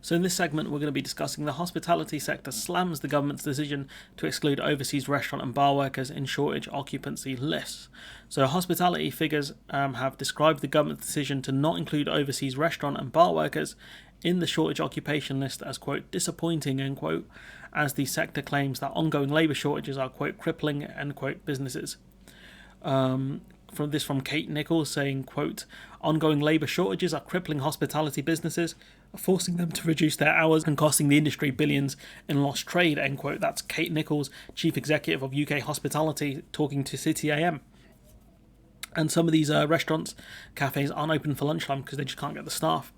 So in this segment, we're going to be discussing the hospitality sector slams the government's decision to exclude overseas restaurant and bar workers in shortage occupancy lists. So hospitality figures have described the government's decision to not include overseas restaurant and bar workers in the shortage occupation list as, quote, disappointing, end quote, as the sector claims that ongoing labour shortages are, quote, crippling, end quote, businesses. From Kate Nichols saying, quote, ongoing labour shortages are crippling hospitality businesses, forcing them to reduce their hours and costing the industry billions in lost trade, end quote. That's Kate Nichols, Chief Executive of UK Hospitality, talking to City AM. And some of these restaurants, cafes aren't open for lunchtime because they just can't get the staff.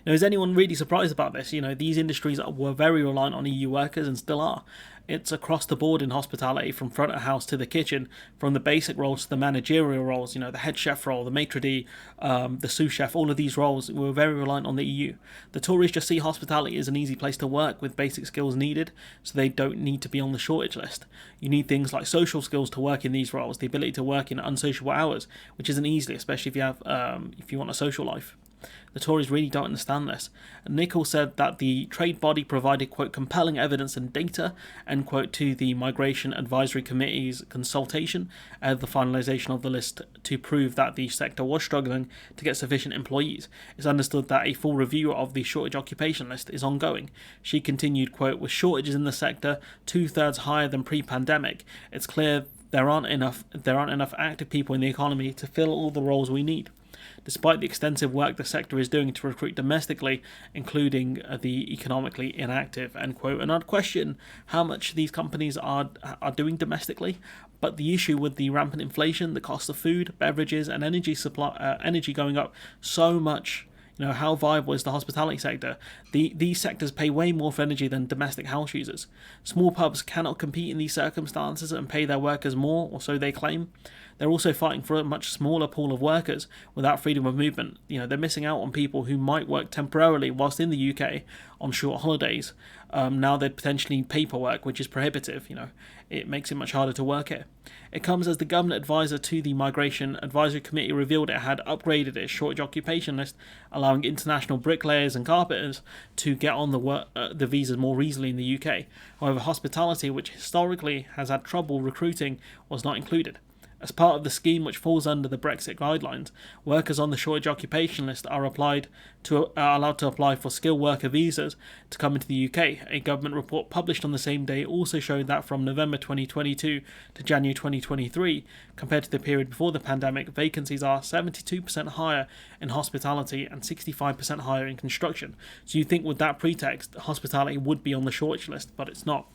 Is anyone really surprised about this? These industries were very reliant on EU workers and still are. It's across the board in hospitality, from front of house to the kitchen, from the basic roles to the managerial roles, the head chef role, the maitre d', the sous chef, all of these roles were very reliant on the EU. The Tories just see hospitality as an easy place to work with basic skills needed, so they don't need to be on the shortage list. You need things like social skills to work in these roles, the ability to work in unsociable hours, which isn't easy, especially if you want a social life. The Tories really don't understand this. Nicholl said that the trade body provided, quote, compelling evidence and data, end quote, to the Migration Advisory Committee's consultation and the finalisation of the list to prove that the sector was struggling to get sufficient employees. It's understood that a full review of the shortage occupation list is ongoing. She continued, quote, with shortages in the sector 2/3 higher than pre-pandemic, it's clear there aren't enough active people in the economy to fill all the roles we need. Despite the extensive work the sector is doing to recruit domestically, including the economically inactive, end quote. And I'd question how much these companies are doing domestically, but the issue with the rampant inflation, the cost of food, beverages, and energy going up so much. How viable is the hospitality sector? These sectors pay way more for energy than domestic house users. Small pubs cannot compete in these circumstances and pay their workers more, or so they claim. They're also fighting for a much smaller pool of workers without freedom of movement. They're missing out on people who might work temporarily whilst in the UK on short holidays. Now they're potentially paperwork, which is prohibitive. It makes it much harder to work here. It comes as the government advisor to the Migration Advisory Committee revealed it had upgraded its shortage occupation list, allowing international bricklayers and carpenters to get on the visas more easily in the UK. However, hospitality, which historically has had trouble recruiting, was not included. As part of the scheme, which falls under the Brexit guidelines, workers on the shortage occupation list are allowed to apply for skilled worker visas to come into the UK. A government report published on the same day also showed that from November 2022 to January 2023, compared to the period before the pandemic, vacancies are 72% higher in hospitality and 65% higher in construction. So you think with that pretext, hospitality would be on the shortage list, but it's not.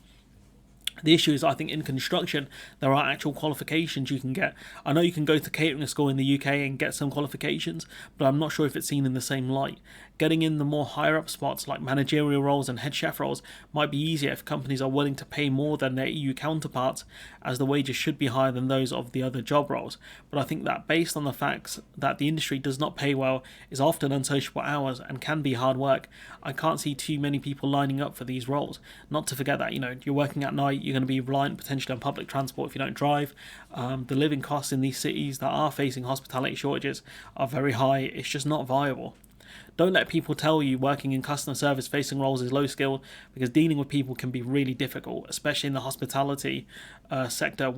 The issue is, I think, in construction, there are actual qualifications you can get. I know you can go to catering school in the UK and get some qualifications, but I'm not sure if it's seen in the same light. Getting in the more higher up spots like managerial roles and head chef roles might be easier if companies are willing to pay more than their EU counterparts, as the wages should be higher than those of the other job roles. But I think that based on the facts that the industry does not pay well, is often unsociable hours and can be hard work, I can't see too many people lining up for these roles. Not to forget that, you're working at night, you're going to be reliant potentially on public transport if you don't drive. The living costs in these cities that are facing hospitality shortages are very high. It's just not viable. Don't let people tell you working in customer service facing roles is low skilled, because dealing with people can be really difficult, especially in the hospitality sector,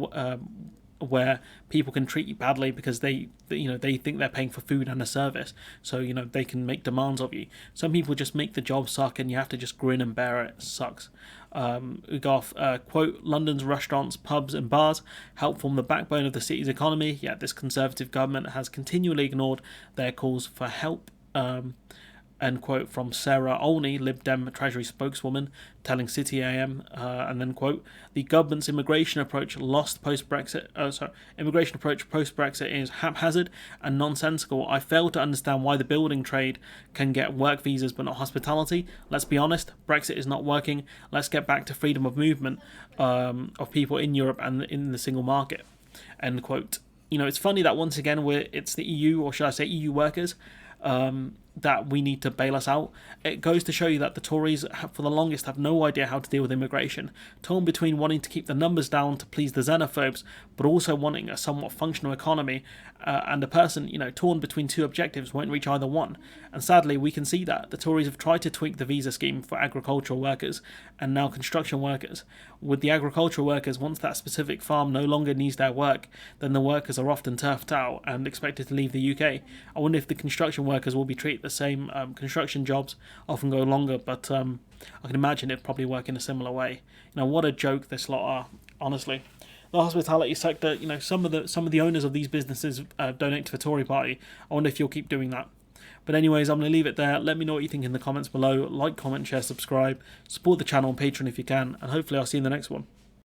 where people can treat you badly because they think they're paying for food and a service, so they can make demands of you. Some people just make the job suck and you have to just grin and bear it. It sucks. Ugoff, quote, London's restaurants, pubs and bars help form the backbone of the city's economy, yet this Conservative government has continually ignored their calls for help. End quote from Sarah Olney, Lib Dem Treasury spokeswoman, telling City AM, and then quote, the government's immigration approach post-Brexit is haphazard and nonsensical. I fail to understand why the building trade can get work visas but not hospitality. Let's be honest, Brexit is not working. Let's get back to freedom of movement of people in Europe and in the single market. End quote. It's funny that once again it's the EU, or should I say EU workers, that we need to bail us out. It goes to show you that the Tories, for the longest, have no idea how to deal with immigration, torn between wanting to keep the numbers down to please the xenophobes, but also wanting a somewhat functional economy, and a person, torn between two objectives won't reach either one. And sadly, we can see that the Tories have tried to tweak the visa scheme for agricultural workers and now construction workers. With the agricultural workers, once that specific farm no longer needs their work, then the workers are often turfed out and expected to leave the UK. I wonder if the construction workers will be treated the same. Construction jobs often go longer, but I can imagine it'd probably work in a similar way. What a joke this lot are, honestly. The hospitality sector, some of the owners of these businesses donate to the Tory party. I wonder if you'll keep doing that. But anyways, I'm going to leave it there. Let me know what you think in the comments below. Like, comment, share, subscribe. Support the channel on Patreon if you can. And hopefully I'll see you in the next one.